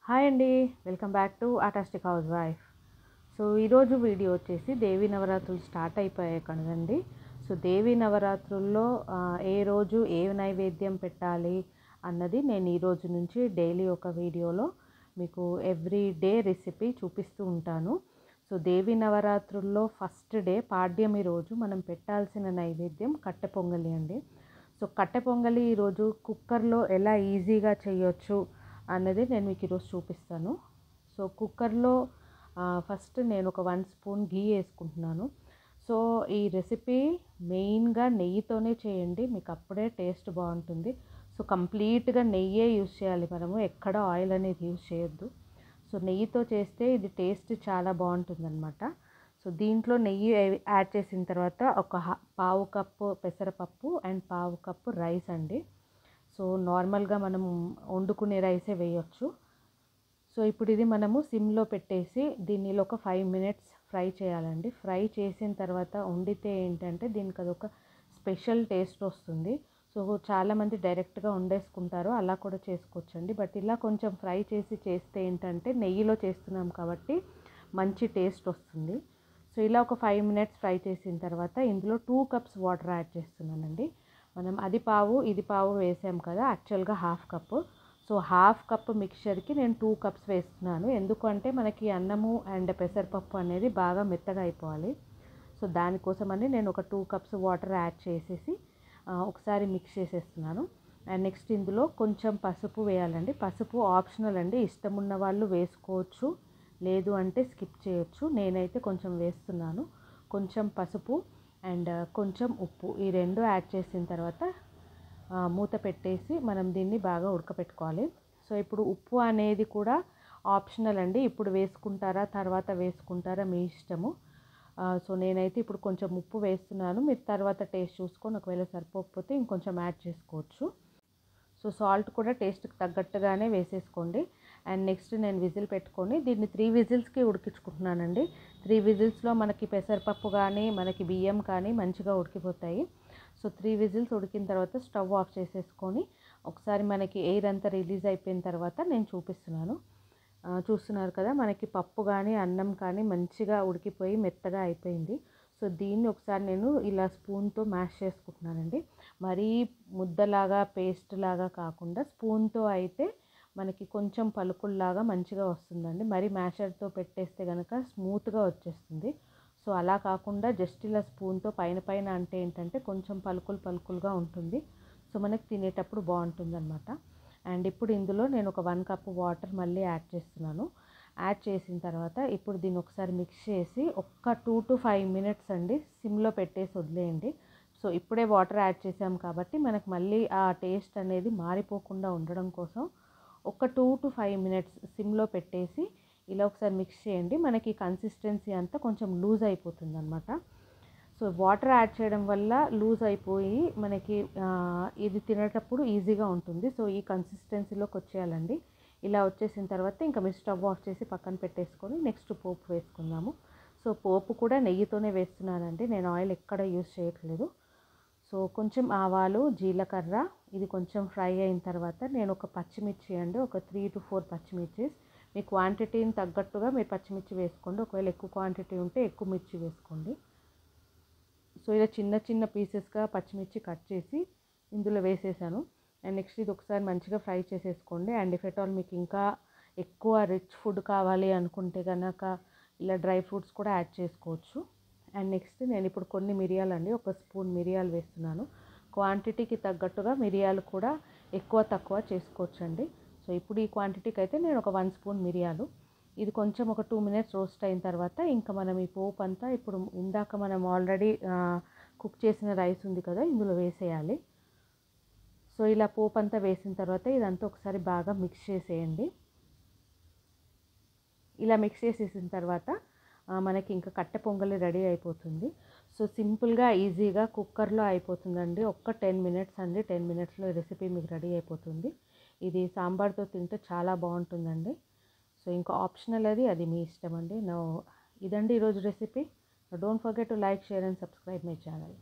Hi అండి, welcome back to artistic house wife. So ఈరోజు video వచ్చేసి దేవీ నవరాత్రులు స్టార్ట్ అయిపోయాయి కదండి. సో దేవీ నవరాత్రుల్లో ఏ రోజు ఏ నైవేద్యం పెట్టాలి అన్నది నేను ఈరోజు నుంచి డైలీ ఒక వీడియోలో మీకు ఎవ్రీ డే రెసిపీ చూపిస్తూ ఉంటాను. సో దేవీ నవరాత్రుల్లో ఫస్ట్ డే పాడ్యమి రోజు మనం పెట్టాల్సిన నైవేద్యం కట్టె పొంగలి అండి. సో కట్టె పొంగలి ఈరోజు కుక్కర్లో ఎలా ఈజీగా చేయొచ్చు అన్నది నేను మీకు ఈరోజు చూపిస్తాను. సో కుక్కర్లో ఫస్ట్ నేను ఒక 1 స్పూన్ ఘీ వేసుకుంటున్నాను. సో ఈ రెసిపీ మెయిన్గా నెయ్యితోనే చేయండి, మీకు అప్పుడే టేస్ట్ బాగుంటుంది. సో కంప్లీట్గా నెయ్యే యూజ్ చేయాలి, మనము ఎక్కడ ఆయిల్ అనేది యూజ్ చేయొద్దు. సో నెయ్యితో చేస్తే ఇది టేస్ట్ చాలా బాగుంటుంది అనమాట. సో దీంట్లో నెయ్యి యాడ్ చేసిన తర్వాత ఒక పావు కప్పు పెసరపప్పు అండ్ పావు కప్పు రైస్ అండి. సో నార్మల్గా మనం వండుకునే రైసే వేయొచ్చు. సో ఇప్పుడు ఇది మనము సిమ్లో పెట్టేసి దీనిలో ఒక 5 మినిట్స్ ఫ్రై చేయాలండి. ఫ్రై చేసిన తర్వాత వండితే ఏంటంటే దీనికి అదొక స్పెషల్ టేస్ట్ వస్తుంది. సో చాలామంది డైరెక్ట్గా వండేసుకుంటారు, అలా కూడా చేసుకోవచ్చండి. బట్ ఇలా కొంచెం ఫ్రై చేస్తే ఏంటంటే నెయ్యిలో చేస్తున్నాం కాబట్టి మంచి టేస్ట్ వస్తుంది. సో ఇలా ఒక 5 మినిట్స్ ఫ్రై చేసిన తర్వాత ఇందులో 2 కప్స్ వాటర్ యాడ్ చేస్తున్నానండి. మనం అది పావు ఇది పావు వేసాం కదా, యాక్చువల్గా half cup. So half cup మిక్చర్కి నేను 2 కప్స్ వేస్తున్నాను. ఎందుకంటే మనకి అన్నము అండ్ పెసరపప్పు అనేది బాగా మెత్తగా అయిపోవాలి. సో దానికోసమని నేను ఒక 2 కప్స్ వాటర్ యాడ్ చేసేసి ఒకసారి మిక్స్ చేసేస్తున్నాను. అండ్ నెక్స్ట్ ఇందులో కొంచెం పసుపు వేయాలండి. పసుపు ఆప్షనల్ అండి, ఇష్టం ఉన్న వాళ్ళు వేసుకోవచ్చు, లేదు అంటే స్కిప్ చేయొచ్చు. నేనైతే కొంచెం వేస్తున్నాను. కొంచెం పసుపు అండ్ కొంచెం ఉప్పు, ఈ రెండు యాడ్ చేసిన తర్వాత మూత పెట్టేసి మనం దీన్ని బాగా ఉడకపెట్టుకోవాలి. సో ఇప్పుడు ఉప్పు అనేది కూడా ఆప్షనల్ అండి, ఇప్పుడు వేసుకుంటారా తర్వాత వేసుకుంటారా మీ ఇష్టము. సో నేనైతే ఇప్పుడు కొంచెం ఉప్పు వేస్తున్నాను, మీరు తర్వాత టేస్ట్ చూసుకొని ఒకవేళ సరిపోకపోతే ఇంకొంచెం యాడ్ చేసుకోవచ్చు. సో సాల్ట్ కూడా టేస్ట్కి తగ్గట్టుగానే వేసేసుకోండి. అండ్ నెక్స్ట్ నేను విజిల్ పెట్టుకొని దీన్ని 3 విజిల్స్కి ఉడికించుకుంటున్నానండి. 3 విజిల్స్లో మనకి పెసరపప్పు కానీ మనకి బియ్యం కానీ మంచిగా ఉడికిపోతాయి. సో 3 విజిల్స్ ఉడికిన తర్వాత స్టవ్ ఆఫ్ చేసేసుకొని ఒకసారి మనకి ఎయిర్ అంతా రిలీజ్ అయిపోయిన తర్వాత నేను చూపిస్తున్నాను. చూస్తున్నారు కదా, మనకి పప్పు కానీ అన్నం కానీ మంచిగా ఉడికిపోయి మెత్తగా అయిపోయింది. సో దీన్ని ఒకసారి నేను ఇలా స్పూన్తో మ్యాష్ చేసుకుంటున్నానండి. మరీ ముద్దలాగా పేస్ట్ లాగా కాకుండా స్పూన్తో అయితే మనకి కొంచెం పలుకుల్లాగా మంచిగా వస్తుందండి. మరి మ్యాషర్తో పెట్టేస్తే కనుక స్మూత్గా వచ్చేస్తుంది. సో అలా కాకుండా జస్ట్ ఇలా స్పూన్తో పైన అంటే ఏంటంటే కొంచెం పలుకులుగా ఉంటుంది. సో మనకి తినేటప్పుడు బాగుంటుంది అనమాట. అండ్ ఇప్పుడు ఇందులో నేను ఒక 1 కప్పు వాటర్ మళ్ళీ యాడ్ చేస్తున్నాను. యాడ్ చేసిన తర్వాత ఇప్పుడు దీన్ని ఒకసారి మిక్స్ చేసి ఒక్క 2 to 5 మినిట్స్ అండి సిమ్లో పెట్టేసి వదిలేయండి. సో ఇప్పుడే వాటర్ యాడ్ చేసాం కాబట్టి మనకు మళ్ళీ ఆ టేస్ట్ అనేది మారిపోకుండా ఉండడం కోసం ఒక 2 to 5 మినిట్స్ సిమ్లో పెట్టేసి ఇలా ఒకసారి మిక్స్ చేయండి. మనకి కన్సిస్టెన్సీ అంతా కొంచెం లూజ్ అయిపోతుంది అనమాట. సో వాటర్ యాడ్ చేయడం వల్ల లూజ్ అయిపోయి మనకి ఇది తినేటప్పుడు ఈజీగా ఉంటుంది. సో ఈ కన్సిస్టెన్సీలోకి వచ్చేయాలండి. ఇలా వచ్చేసిన తర్వాత ఇంకా మీరు స్టవ్ ఆఫ్ చేసి పక్కన పెట్టేసుకొని నెక్స్ట్ పోపు వేసుకుందాము. సో పోపు కూడా నెయ్యితోనే వేస్తున్నానండి, నేను ఆయిల్ ఎక్కడ యూజ్ చేయట్లేదు. సో కొంచెం ఆవాలు జీలకర్ర ఇది కొంచెం ఫ్రై అయిన తర్వాత నేను ఒక పచ్చిమిర్చి అండి, ఒక 3 to 4 పచ్చిమిర్చి, మీ క్వాంటిటీని తగ్గట్టుగా మీరు పచ్చిమిర్చి వేసుకోండి. ఒకవేళ ఎక్కువ క్వాంటిటీ ఉంటే ఎక్కువ మిర్చి వేసుకోండి. సో ఇలా చిన్న పీసెస్గా పచ్చిమిర్చి కట్ చేసి ఇందులో వేసేసాను. అండ్ నెక్స్ట్ ఇది ఒకసారి మంచిగా ఫ్రై చేసేసుకోండి. అండ్ ఇఫ్ ఎట్ ఆల్ మీకు ఇంకా ఎక్కువ రిచ్ ఫుడ్ కావాలి అనుకుంటే కనుక ఇలా డ్రై ఫ్రూట్స్ కూడా యాడ్ చేసుకోవచ్చు. అండ్ నెక్స్ట్ నేను ఇప్పుడు కొన్ని మిరియాలు అండి, ఒక స్పూన్ మిరియాలు వేస్తున్నాను. క్వాంటిటీకి తగ్గట్టుగా మిరియాలు కూడా ఎక్కువ తక్కువ చేసుకోవచ్చండి. సో ఇప్పుడు ఈ క్వాంటిటీకి అయితే నేను ఒక 1 స్పూన్ మిరియాలు, ఇది కొంచెం ఒక 2 మినిట్స్ రోస్ట్ అయిన తర్వాత ఇంకా మనం ఈ పోపు అంతా ఇప్పుడు ఇందాక మనం ఆల్రెడీ కుక్ చేసిన రైస్ ఉంది కదా ఇందులో వేసేయాలి. సో ఇలా పోపు అంతా వేసిన తర్వాత ఇదంతా ఒకసారి బాగా మిక్స్ చేసేయండి. ఇలా మిక్స్ చేసేసిన తర్వాత మనకి ఇంకా కట్టె పొంగలి రెడీ అయిపోతుంది. సో సింపుల్గా ఈజీగా కుక్కర్లో అయిపోతుందండి. ఒక్క 10 మినిట్స్ అండి, 10 మినిట్స్లో రెసిపీ మీకు రెడీ అయిపోతుంది. ఇది సాంబార్తో తింటే చాలా బాగుంటుందండి. సో ఇంకా ఆప్షనల్ అది మీ ఇష్టం అండి. ఇదండి ఈరోజు recipe. Don't forget to like, share and subscribe my channel.